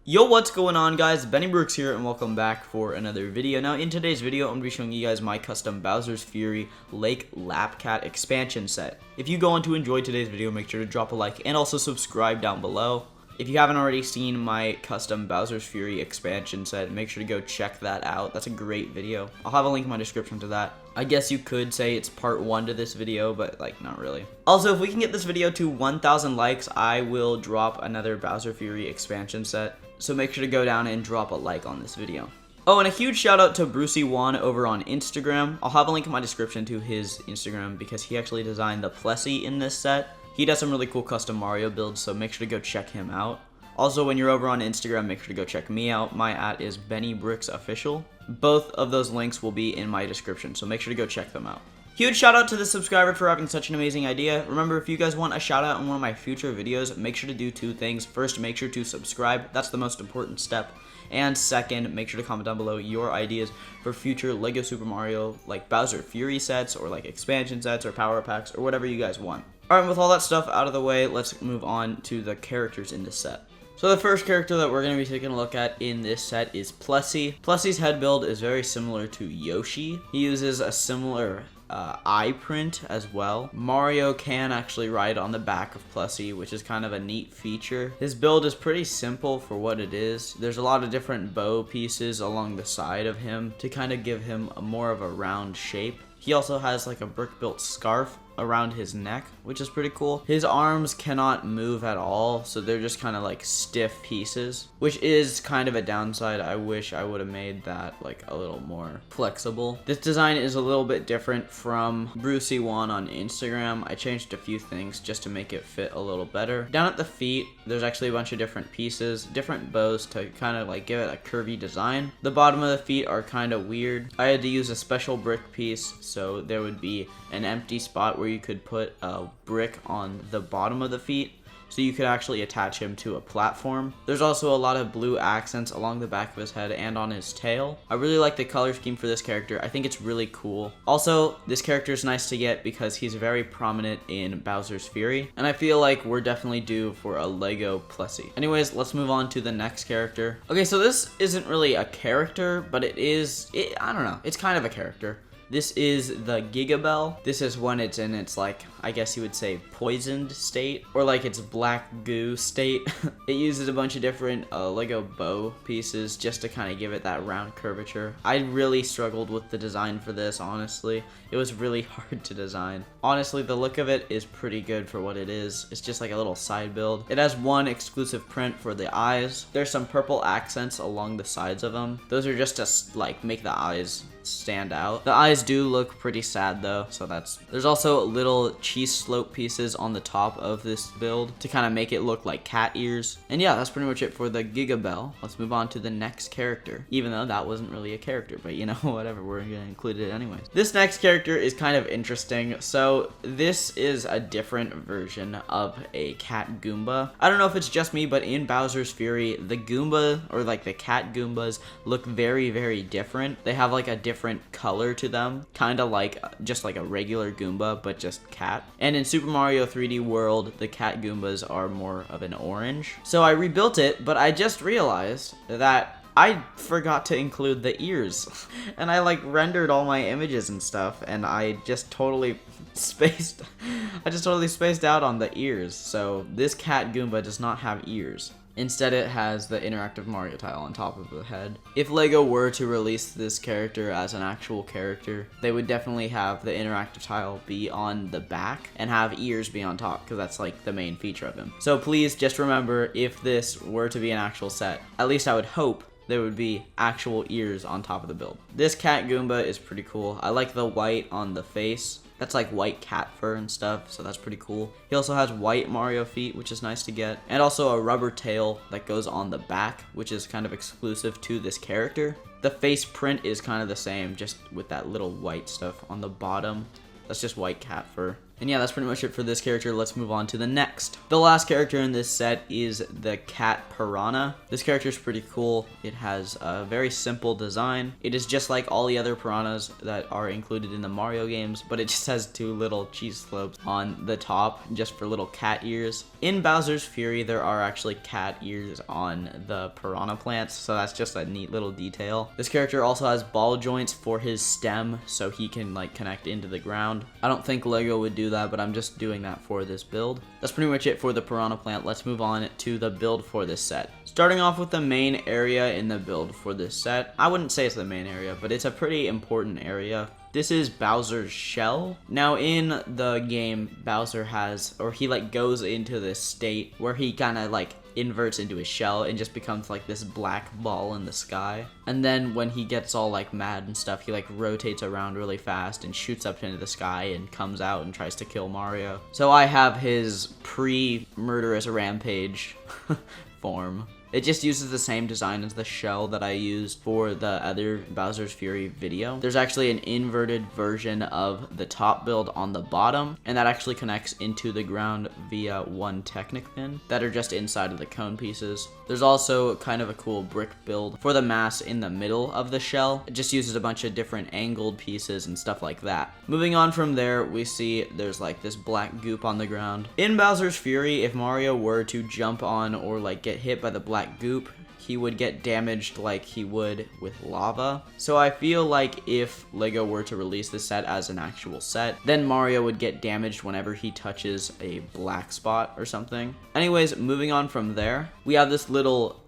Yo, what's going on, guys? Bennie here, and welcome back for another video. Now, in today's video, I'm going to be showing you guys my custom Bowser's Fury Lake Lapcat expansion set. If you go on to enjoy today's video, make sure to drop a like and also subscribe down below. If you haven't already seen my custom Bowser's Fury expansion set, make sure to go check that out. That's a great video. I'll have a link in my description to that. I guess you could say it's part 1 to this video, but like not really. Also, if we can get this video to 1,000 likes, I will drop another Bowser Fury expansion set. So make sure to go down and drop a like on this video. Oh, and a huge shout out to Brucey1 over on Instagram. I'll have a link in my description to his Instagram because he actually designed the Plushy in this set. He does some really cool custom Mario builds, so make sure to go check him out. Also, when you're over on Instagram, make sure to go check me out. My @ is BennieOfficial. Both of those links will be in my description, so make sure to go check them out. Huge shout out to the subscriber for having such an amazing idea. Remember, if you guys want a shout out in one of my future videos, make sure to do 2 things. First, make sure to subscribe. That's the most important step. And second, make sure to comment down below your ideas for future LEGO Super Mario, like Bowser Fury sets, or like expansion sets, or power packs, or whatever you guys want. Alright, with all that stuff out of the way, let's move on to the characters in this set. So the first character that we're going to be taking a look at in this set is Plushy. Plushy's head build is very similar to Yoshi. He uses a similar eye print as well. Mario can actually ride on the back of Plushy, which is kind of a neat feature. His build is pretty simple for what it is. There's a lot of different bow pieces along the side of him to kind of give him more of a round shape. He also has like a brick-built scarf around his neck, which is pretty cool. His arms cannot move at all, so they're just kind of like stiff pieces, which is kind of a downside. I wish I would have made that like a little more flexible. This design is a little bit different from Brucey1 on Instagram. I changed a few things just to make it fit a little better. Down at the feet, there's actually a bunch of different pieces, different bows to kind of like give it a curvy design. The bottom of the feet are kind of weird. I had to use a special brick piece, so there would be an empty spot where you could put a brick on the bottom of the feet, so you could actually attach him to a platform. There's also a lot of blue accents along the back of his head and on his tail. I really like the color scheme for this character. I think it's really cool. Also, this character is nice to get because he's very prominent in Bowser's Fury, and I feel like we're definitely due for a Lego Plushy. Anyways, let's move on to the next character. Okay, so this isn't really a character, but I don't know, it's kind of a character. This is the Gigabell. This is when it's in its, like, I guess you would say poisoned state, or like its black goo state. It uses a bunch of different Lego bow pieces just to kind of give it that round curvature. I really struggled with the design for this, honestly. It was really hard to design. Honestly, the look of it is pretty good for what it is. It's just like a little side build. It has one exclusive print for the eyes. There's some purple accents along the sides of them. Those are just to like make the eyes stand out. The eyes do look pretty sad though, so there's also little cheese slope pieces on the top of this build to kind of make it look like cat ears. And yeah, that's pretty much it for the Gigabell. Let's move on to the next character, even though that wasn't really a character, but you know, whatever, we're gonna include it anyways. This next character is kind of interesting. So this is a different version of a cat Goomba. I don't know if it's just me, but in Bowser's Fury, the Goomba, or like the cat Goombas, look very, very different. They have like a different color to them, kind of like just like a regular Goomba, but just cat. And in Super Mario 3D World, the cat Goombas are more of an orange. So I rebuilt it, but I just realized that I forgot to include the ears. And I like rendered all my images and stuff, and I just totally spaced out on the ears. So this cat Goomba does not have ears. Instead, it has the interactive Mario tile on top of the head. If LEGO were to release this character as an actual character, they would definitely have the interactive tile be on the back and have ears be on top, because that's like the main feature of him. So please just remember, if this were to be an actual set, at least I would hope there would be actual ears on top of the build. This cat Goomba is pretty cool. I like the white on the face. That's like white cat fur and stuff, so that's pretty cool. He also has white Mario feet, which is nice to get, and also a rubber tail that goes on the back, which is kind of exclusive to this character. The face print is kind of the same, just with that little white stuff on the bottom. That's just white cat fur. And yeah, that's pretty much it for this character. Let's move on to the next. The last character in this set is the cat Pirana. This character is pretty cool. It has a very simple design. It is just like all the other piranhas that are included in the Mario games, but it just has two little cheese slopes on the top just for little cat ears. In Bowser's Fury, there are actually cat ears on the Piranha Plants, so that's just a neat little detail. This character also has ball joints for his stem, so he can like connect into the ground. I don't think Lego would do that, but I'm just doing that for this build. That's pretty much it for the Piranha Plant. Let's move on to the build for this set. Starting off with the main area in the build for this set. I wouldn't say it's the main area, but it's a pretty important area. This is Bowser's shell. Now in the game, Bowser has, or he like goes into this state where he kind of like inverts into his shell and just becomes like this black ball in the sky. And then when he gets all like mad and stuff, he like rotates around really fast and shoots up into the sky and comes out and tries to kill Mario. So I have his pre-murderous rampage form. It just uses the same design as the shell that I used for the other Bowser's Fury video. There's actually an inverted version of the top build on the bottom, and that actually connects into the ground via one Technic pin that are just inside of the cone pieces. There's also kind of a cool brick build for the mass in the middle of the shell. It just uses a bunch of different angled pieces and stuff like that. Moving on from there, we see there's like this black goop on the ground. In Bowser's Fury, if Mario were to jump on or like get hit by the black goop, he would get damaged like he would with lava. So I feel like if Lego were to release this set as an actual set, then Mario would get damaged whenever he touches a black spot or something. Anyways, moving on from there, we have this little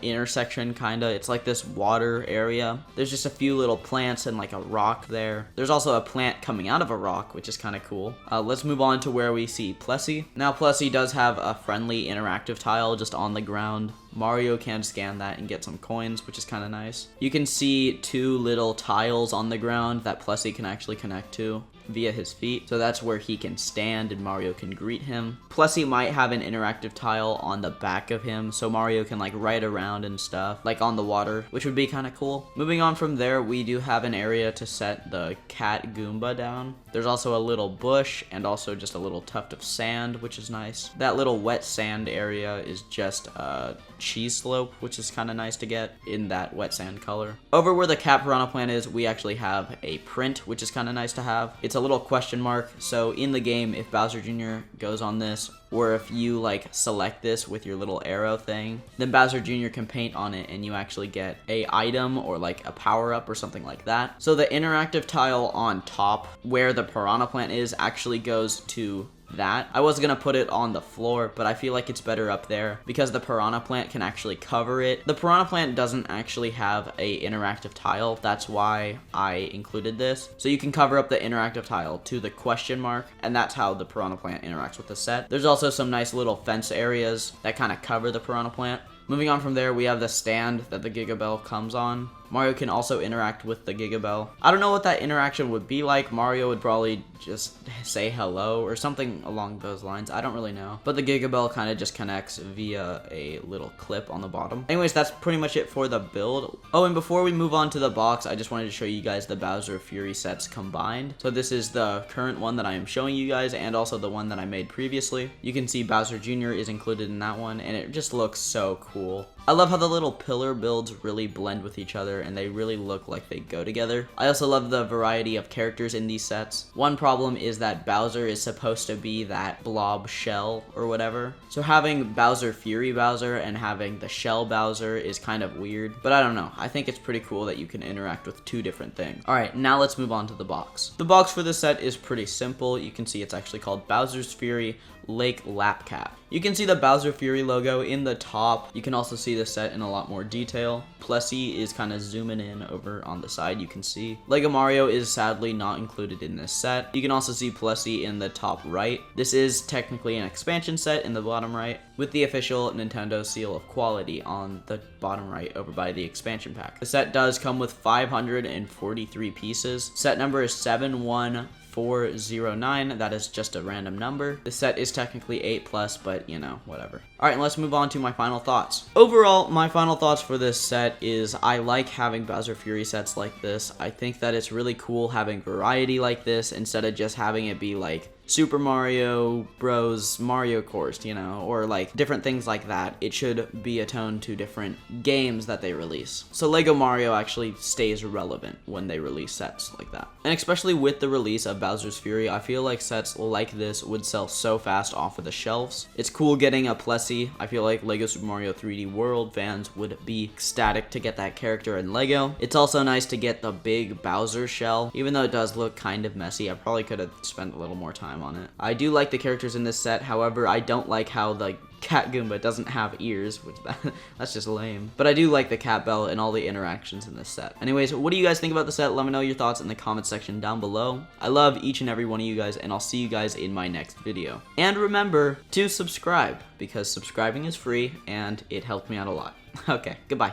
intersection kinda. It's like this water area. There's just a few little plants and like a rock there. There's also a plant coming out of a rock, which is kind of cool. Let's move on to where we see Plushy. Now Plushy does have a friendly interactive tile just on the ground. Mario can scan that and get some coins, which is kind of nice. You can see two little tiles on the ground that Plushy can actually connect to via his feet, so that's where he can stand and Mario can greet him. Plushy might have an interactive tile on the back of him, so Mario can like ride around and stuff, like on the water, which would be kind of cool. Moving on from there, we do have an area to set the cat Goomba down. There's also a little bush and also just a little tuft of sand, which is nice. That little wet sand area is just a cheese slope, which is kind of nice to get in that wet sand color. Over where the cat Piranha Plant is, we actually have a print, which is kind of nice to have. It's a little question mark, so in the game, if Bowser Jr. goes on this, or if you like select this with your little arrow thing, then Bowser Jr. can paint on it and you actually get a item or like a power-up or something like that. So the interactive tile on top where the Piranha Plant is actually goes to that. I was gonna put it on the floor, but I feel like it's better up there because the Piranha Plant can actually cover it. The Piranha Plant doesn't actually have a interactive tile. That's why I included this. So you can cover up the interactive tile to the question mark, and that's how the Piranha Plant interacts with the set. There's also some nice little fence areas that kind of cover the Piranha Plant. Moving on from there, we have the stand that the Gigabell comes on. Mario can also interact with the Gigabell. I don't know what that interaction would be like. Mario would probably just say hello or something along those lines. I don't really know. But the Gigabell kind of just connects via a little clip on the bottom. Anyways, that's pretty much it for the build. Oh, and before we move on to the box, I just wanted to show you guys the Bowser Fury sets combined. So this is the current one that I am showing you guys and also the one that I made previously. You can see Bowser Jr. is included in that one and it just looks so cool. I love how the little pillar builds really blend with each other and they really look like they go together. I also love the variety of characters in these sets. One problem is that Bowser is supposed to be that blob shell or whatever. So having Bowser Fury Bowser and having the shell Bowser is kind of weird, but I don't know. I think it's pretty cool that you can interact with two different things. Alright, now let's move on to the box. The box for this set is pretty simple. You can see it's actually called Bowser's Fury Lake Lapcat. You can see the Bowser Fury logo in the top. You can also see the set in a lot more detail. Plushy is kind of zooming in over on the side, you can see. Lego Mario is sadly not included in this set. You can also see Plushy in the top right. This is technically an expansion set in the bottom right, with the official Nintendo seal of quality on the bottom right over by the expansion pack. The set does come with 543 pieces. Set number is 71409. That is just a random number. The set is technically 8+, but you know, whatever. Alright, and let's move on to my final thoughts. Overall, my final thoughts for this set is I like having Bowser Fury sets like this. I think that it's really cool having variety like this instead of just having it be like Super Mario Bros. Mario Course, you know, or like different things like that. It should be attuned to different games that they release. So Lego Mario actually stays relevant when they release sets like that. And especially with the release of Bowser's Fury, I feel like sets like this would sell so fast off of the shelves. It's cool getting a Plushy. I feel like Lego Super Mario 3D World fans would be ecstatic to get that character in Lego. It's also nice to get the big Bowser shell. Even though it does look kind of messy, I probably could have spent a little more time on it. I do like the characters in this set, however, I don't like how the Cat Goomba doesn't have ears, which that's just lame. But I do like the Cat Bell and all the interactions in this set. Anyways, what do you guys think about the set? Let me know your thoughts in the comment section down below. I love each and every one of you guys, and I'll see you guys in my next video. And remember to subscribe, because subscribing is free, and it helped me out a lot. Okay, goodbye.